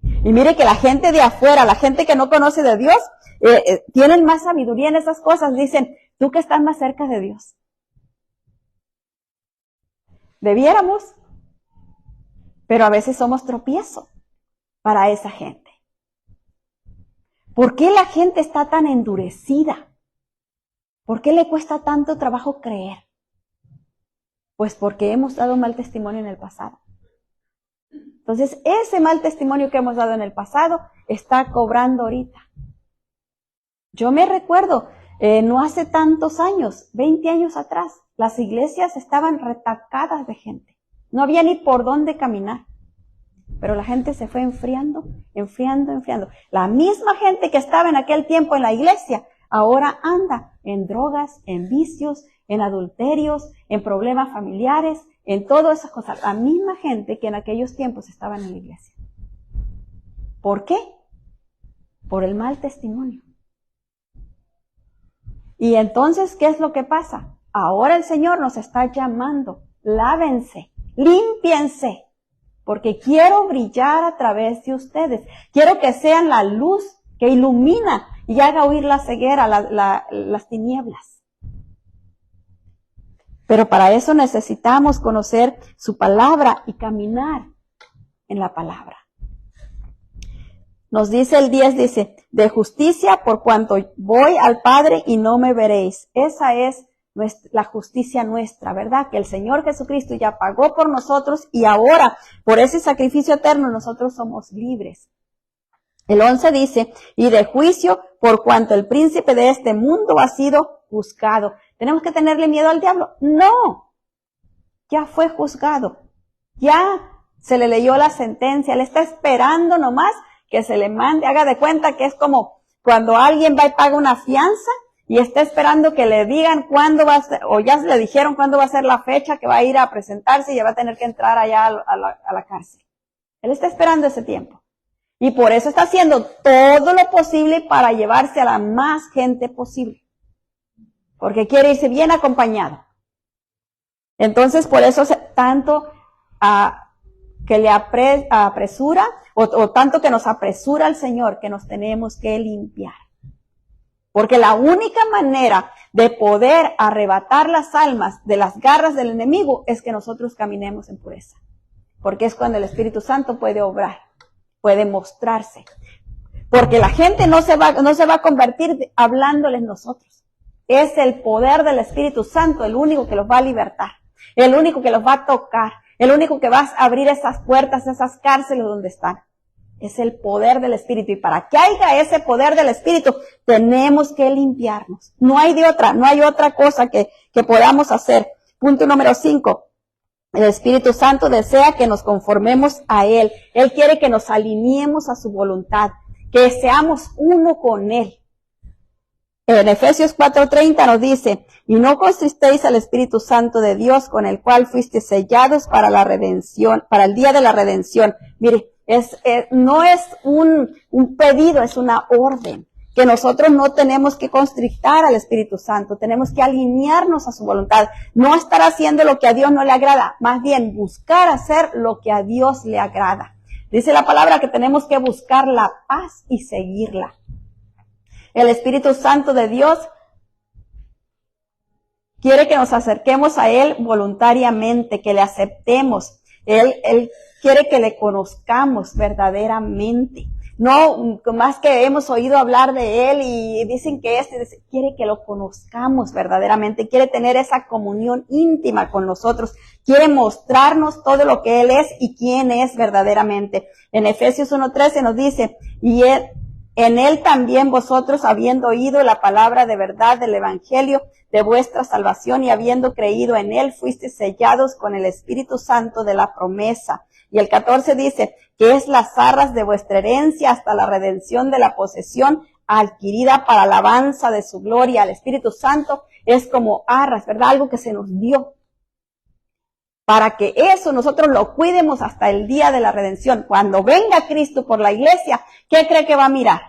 Y mire que la gente de afuera, la gente que no conoce de Dios, tienen más sabiduría en esas cosas. Dicen, tú que estás más cerca de Dios. Debiéramos, pero a veces somos tropiezo para esa gente. ¿Por qué la gente está tan endurecida? ¿Por qué le cuesta tanto trabajo creer? Pues porque hemos dado mal testimonio en el pasado. Entonces, ese mal testimonio que hemos dado en el pasado está cobrando ahorita. Yo me recuerdo, no hace tantos años, 20 años atrás, las iglesias estaban retacadas de gente. No había ni por dónde caminar. Pero la gente se fue enfriando. La misma gente que estaba en aquel tiempo en la iglesia, ahora anda en drogas, en vicios, en adulterios, en problemas familiares, en todas esas cosas. La misma gente que en aquellos tiempos estaba en la iglesia. ¿Por qué? Por el mal testimonio. Y entonces, ¿qué es lo que pasa? Ahora el Señor nos está llamando. Lávense, límpiense, porque quiero brillar a través de ustedes. Quiero que sean la luz que ilumina y haga huir la ceguera, las tinieblas. Pero para eso necesitamos conocer su palabra y caminar en la palabra. Nos dice el 10, dice, de justicia por cuanto voy al Padre y no me veréis. Esa es la justicia nuestra, ¿verdad? Que el Señor Jesucristo ya pagó por nosotros y ahora, por ese sacrificio eterno, nosotros somos libres. El 11 dice, y de juicio por cuanto el príncipe de este mundo ha sido juzgado. ¿Tenemos que tenerle miedo al diablo? No, ya fue juzgado, ya se le leyó la sentencia, él está esperando nomás que se le mande. Haga de cuenta que es como cuando alguien va y paga una fianza y está esperando que le digan cuándo va a ser, o ya le dijeron cuándo va a ser la fecha que va a ir a presentarse y ya va a tener que entrar allá a la cárcel. Él está esperando ese tiempo. Y por eso está haciendo todo lo posible para llevarse a la más gente posible. Porque quiere irse bien acompañado. Entonces, por eso tanto que le apresura, o tanto que nos apresura el Señor, que nos tenemos que limpiar. Porque la única manera de poder arrebatar las almas de las garras del enemigo es que nosotros caminemos en pureza. Porque es cuando el Espíritu Santo puede obrar, puede mostrarse. Porque la gente no se va a convertir hablándoles nosotros. Es el poder del Espíritu Santo el único que los va a libertar, el único que los va a tocar, el único que va a abrir esas puertas, esas cárceles donde están. Es el poder del Espíritu. Y para que haya ese poder del Espíritu, tenemos que limpiarnos. No hay otra cosa que podamos hacer. Punto número 5. El Espíritu Santo desea que nos conformemos a Él. Él quiere que nos alineemos a su voluntad, que seamos uno con Él. En Efesios 4:30 nos dice, y no contristéis al Espíritu Santo de Dios, con el cual fuisteis sellados para la redención, para el día de la redención. Mire, no es un pedido, es una orden, que nosotros no tenemos que constrictar al Espíritu Santo, tenemos que alinearnos a su voluntad, no estar haciendo lo que a Dios no le agrada, más bien buscar hacer lo que a Dios le agrada. Dice la palabra que tenemos que buscar la paz y seguirla. El Espíritu Santo de Dios quiere que nos acerquemos a Él voluntariamente, que le aceptemos. Él quiere que le conozcamos verdaderamente. No más que hemos oído hablar de Él y dicen que quiere que lo conozcamos verdaderamente. Quiere tener esa comunión íntima con nosotros. Quiere mostrarnos todo lo que Él es y quién es verdaderamente. En Efesios 1:13 nos dice, y en Él también vosotros, habiendo oído la palabra de verdad del Evangelio de vuestra salvación y habiendo creído en Él, fuisteis sellados con el Espíritu Santo de la promesa. Y el 14 dice, que es las arras de vuestra herencia hasta la redención de la posesión adquirida para alabanza de su gloria. El Espíritu Santo es como arras, ¿verdad? Algo que se nos dio. Para que eso nosotros lo cuidemos hasta el día de la redención. Cuando venga Cristo por la iglesia, ¿qué cree que va a mirar?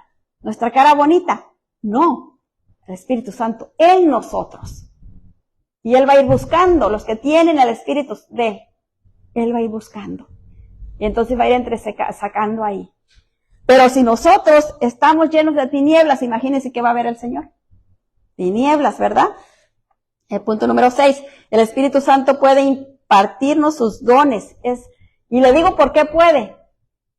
¿Nuestra cara bonita? No. el Espíritu Santo en nosotros. Y Él va a ir buscando los que tienen el Espíritu de Él. Él va a ir buscando. Y entonces va a ir sacando ahí. Pero si nosotros estamos llenos de tinieblas, imagínense qué va a ver el Señor. Tinieblas, ¿verdad? El punto número 6. El Espíritu Santo puede impartirnos sus dones. Y le digo por qué puede.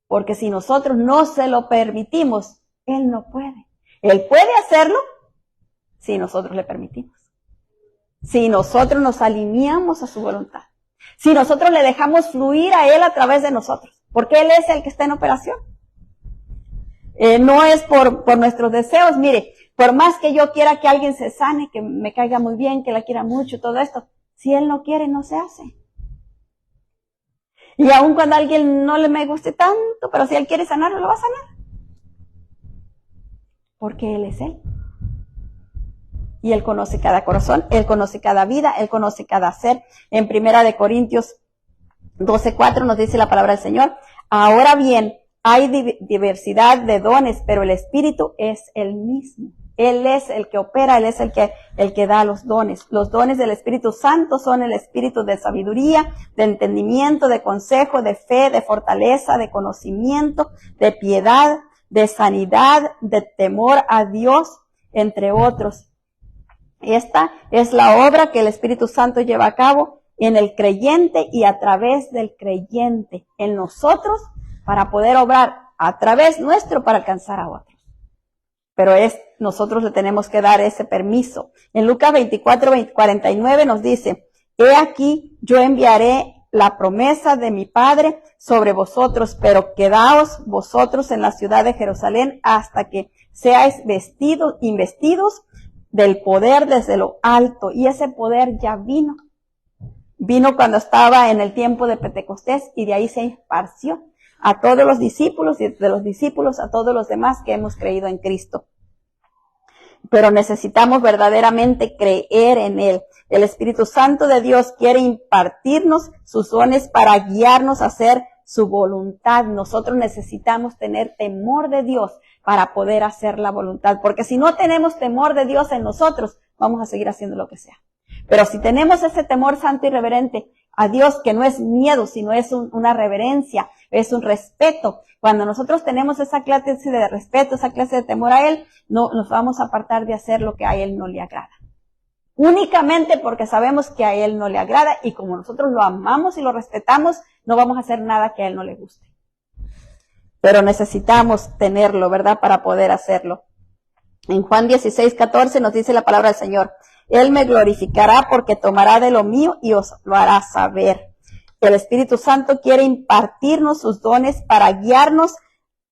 Porque si nosotros no se lo permitimos, Él no puede. Él puede hacerlo si nosotros le permitimos. Si nosotros nos alineamos a su voluntad. Si nosotros le dejamos fluir a Él a través de nosotros. Porque Él es el que está en operación. No es por nuestros deseos. Mire, por más que yo quiera que alguien se sane, que me caiga muy bien, que la quiera mucho, todo esto, si Él no quiere, no se hace. Y aun cuando a alguien no le me guste tanto, pero si Él quiere sanarlo, lo va a sanar. Porque Él es Él. Y Él conoce cada corazón, Él conoce cada vida, Él conoce cada ser. En 1 Corintios 12:4 nos dice la palabra del Señor: ahora bien, hay diversidad de dones, pero el Espíritu es el mismo. Él es el que opera, Él es el que da los dones. Los dones del Espíritu Santo son el espíritu de sabiduría, de entendimiento, de consejo, de fe, de fortaleza, de conocimiento, de piedad, de sanidad, de temor a Dios, entre otros. Esta es la obra que el Espíritu Santo lleva a cabo en el creyente y a través del creyente, en nosotros, para poder obrar a través nuestro para alcanzar a otros. Pero nosotros le tenemos que dar ese permiso. En Lucas 24:49 nos dice: he aquí, yo enviaré la promesa de mi Padre sobre vosotros, pero quedaos vosotros en la ciudad de Jerusalén hasta que seáis investidos del poder desde lo alto. Y ese poder ya vino. Vino cuando estaba en el tiempo de Pentecostés y de ahí se esparció a todos los discípulos y de los discípulos a todos los demás que hemos creído en Cristo. Pero necesitamos verdaderamente creer en Él. El Espíritu Santo de Dios quiere impartirnos sus dones para guiarnos a hacer su voluntad. Nosotros necesitamos tener temor de Dios para poder hacer la voluntad. Porque si no tenemos temor de Dios en nosotros, vamos a seguir haciendo lo que sea. Pero si tenemos ese temor santo y reverente a Dios, que no es miedo, sino es una reverencia, es un respeto. Cuando nosotros tenemos esa clase de respeto, esa clase de temor a Él, no nos vamos a apartar de hacer lo que a Él no le agrada. Únicamente porque sabemos que a Él no le agrada y como nosotros lo amamos y lo respetamos, no vamos a hacer nada que a Él no le guste. Pero necesitamos tenerlo, ¿verdad?, para poder hacerlo. En Juan 16:14 nos dice la palabra del Señor: Él me glorificará porque tomará de lo mío y os lo hará saber. El Espíritu Santo quiere impartirnos sus dones para guiarnos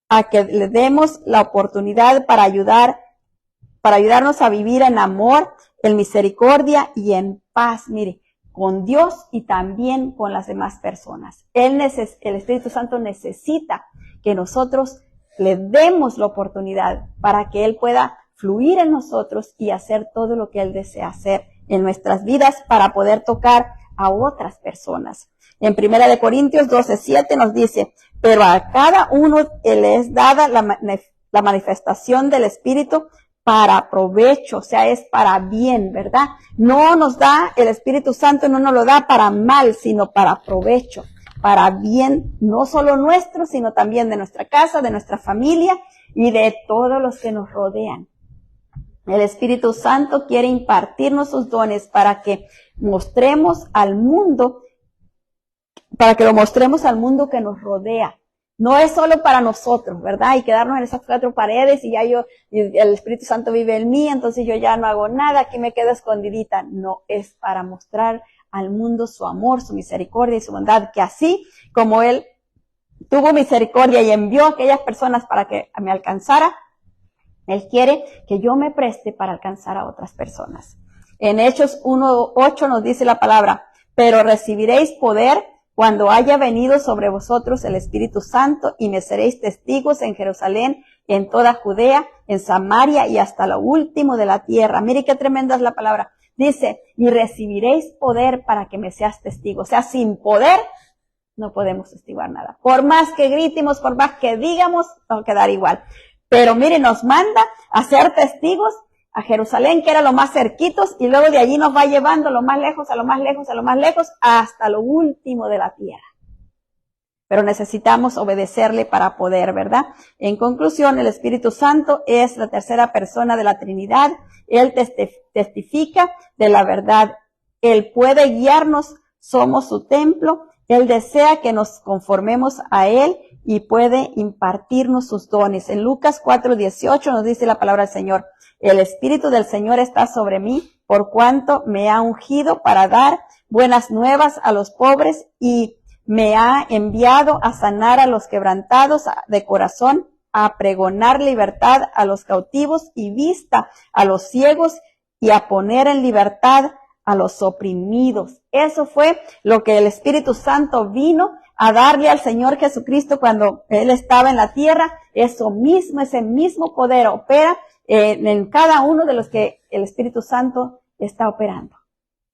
a que le demos la oportunidad para ayudarnos a vivir en amor, en misericordia y en paz. Mire, con Dios y también con las demás personas. El Espíritu Santo necesita que nosotros le demos la oportunidad para que Él pueda fluir en nosotros y hacer todo lo que Él desea hacer en nuestras vidas para poder tocar a otras personas. En 1 Corintios 12:7 nos dice: pero a cada uno le es dada la manifestación del Espíritu para provecho, o sea, es para bien, ¿verdad? No nos da el Espíritu Santo, no nos lo da para mal, sino para provecho, para bien, no solo nuestro, sino también de nuestra casa, de nuestra familia y de todos los que nos rodean. El Espíritu Santo quiere impartirnos sus dones para que mostremos al mundo, que nos rodea. No es solo para nosotros, ¿verdad? Y quedarnos en esas 4 paredes y el Espíritu Santo vive en mí, entonces yo ya no hago nada, aquí me quedo escondidita. No, es para mostrar al mundo su amor, su misericordia y su bondad, que así como Él tuvo misericordia y envió a aquellas personas para que me alcanzara, Él quiere que yo me preste para alcanzar a otras personas. En Hechos 1:8 nos dice la palabra: pero recibiréis poder cuando haya venido sobre vosotros el Espíritu Santo y me seréis testigos en Jerusalén, en toda Judea, en Samaria y hasta lo último de la tierra. Mire qué tremenda es la palabra. Dice: y recibiréis poder para que me seas testigo. O sea, sin poder no podemos testiguar nada. Por más que gritemos, por más que digamos, va a quedar igual. Pero mire, nos manda a ser testigos a Jerusalén, que era lo más cerquitos, y luego de allí nos va llevando lo más lejos, a lo más lejos, a lo más lejos, hasta lo último de la tierra. Pero necesitamos obedecerle para poder, ¿verdad? En conclusión, el Espíritu Santo es la tercera persona de la Trinidad. Él testifica de la verdad. Él puede guiarnos, somos su templo. Él desea que nos conformemos a Él y puede impartirnos sus dones. En Lucas 4:18 nos dice la palabra del Señor: el Espíritu del Señor está sobre mí, por cuanto me ha ungido para dar buenas nuevas a los pobres y me ha enviado a sanar a los quebrantados de corazón, a pregonar libertad a los cautivos y vista a los ciegos y a poner en libertad a los oprimidos. Eso fue lo que el Espíritu Santo vino a darle al Señor Jesucristo cuando Él estaba en la tierra. Eso mismo, ese mismo poder opera en cada uno de los que el Espíritu Santo está operando.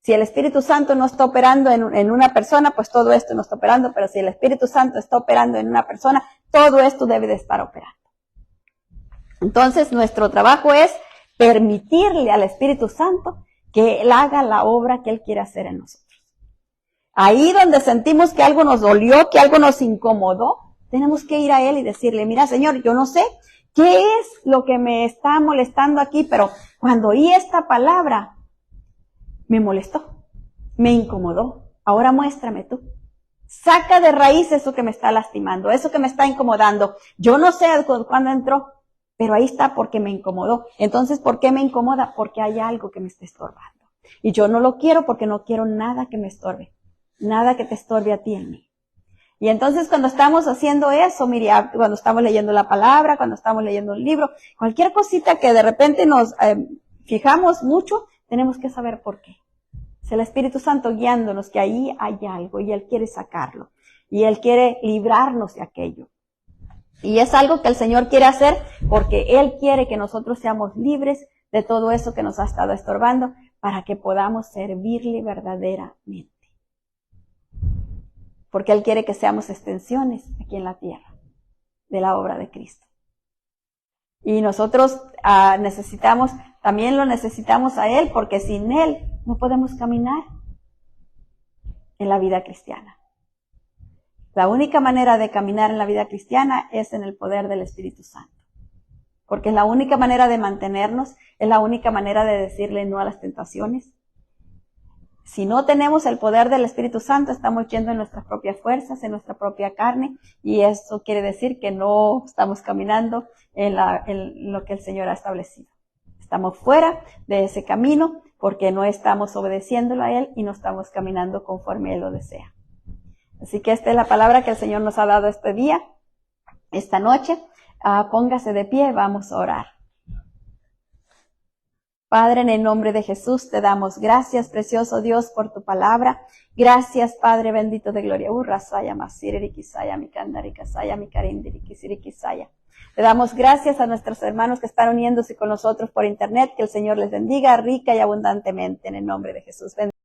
Si el Espíritu Santo no está operando en una persona, pues todo esto no está operando, pero si el Espíritu Santo está operando en una persona, todo esto debe de estar operando. Entonces, nuestro trabajo es permitirle al Espíritu Santo que Él haga la obra que Él quiere hacer en nosotros. Ahí donde sentimos que algo nos dolió, que algo nos incomodó, tenemos que ir a Él y decirle: mira, Señor, yo no sé qué es lo que me está molestando aquí, pero cuando oí esta palabra, me molestó, me incomodó. Ahora muéstrame tú. Saca de raíz eso que me está lastimando, eso que me está incomodando. Yo no sé cuándo entró, pero ahí está porque me incomodó. Entonces, ¿por qué me incomoda? Porque hay algo que me está estorbando. Y yo no lo quiero porque no quiero nada que me estorbe. Nada que te estorbe a ti en mí. Y entonces cuando estamos haciendo eso, Miriam, cuando estamos leyendo la palabra, cuando estamos leyendo un libro, cualquier cosita que de repente nos fijamos mucho, tenemos que saber por qué. Es el Espíritu Santo guiándonos que ahí hay algo y Él quiere sacarlo. Y Él quiere librarnos de aquello. Y es algo que el Señor quiere hacer porque Él quiere que nosotros seamos libres de todo eso que nos ha estado estorbando para que podamos servirle verdaderamente. Porque Él quiere que seamos extensiones aquí en la tierra de la obra de Cristo. Y nosotros también lo necesitamos a Él, porque sin Él no podemos caminar en la vida cristiana. La única manera de caminar en la vida cristiana es en el poder del Espíritu Santo. Porque es la única manera de mantenernos, es la única manera de decirle no a las tentaciones. Si no tenemos el poder del Espíritu Santo, estamos yendo en nuestras propias fuerzas, en nuestra propia carne, y eso quiere decir que no estamos caminando en lo que el Señor ha establecido. Estamos fuera de ese camino porque no estamos obedeciéndolo a Él y no estamos caminando conforme Él lo desea. Así que esta es la palabra que el Señor nos ha dado este día, esta noche. Póngase de pie, vamos a orar. Padre, en el nombre de Jesús te damos gracias, precioso Dios, por tu palabra. Gracias, Padre bendito de gloria. Le damos gracias a nuestros hermanos que están uniéndose con nosotros por internet. Que el Señor les bendiga rica y abundantemente en el nombre de Jesús.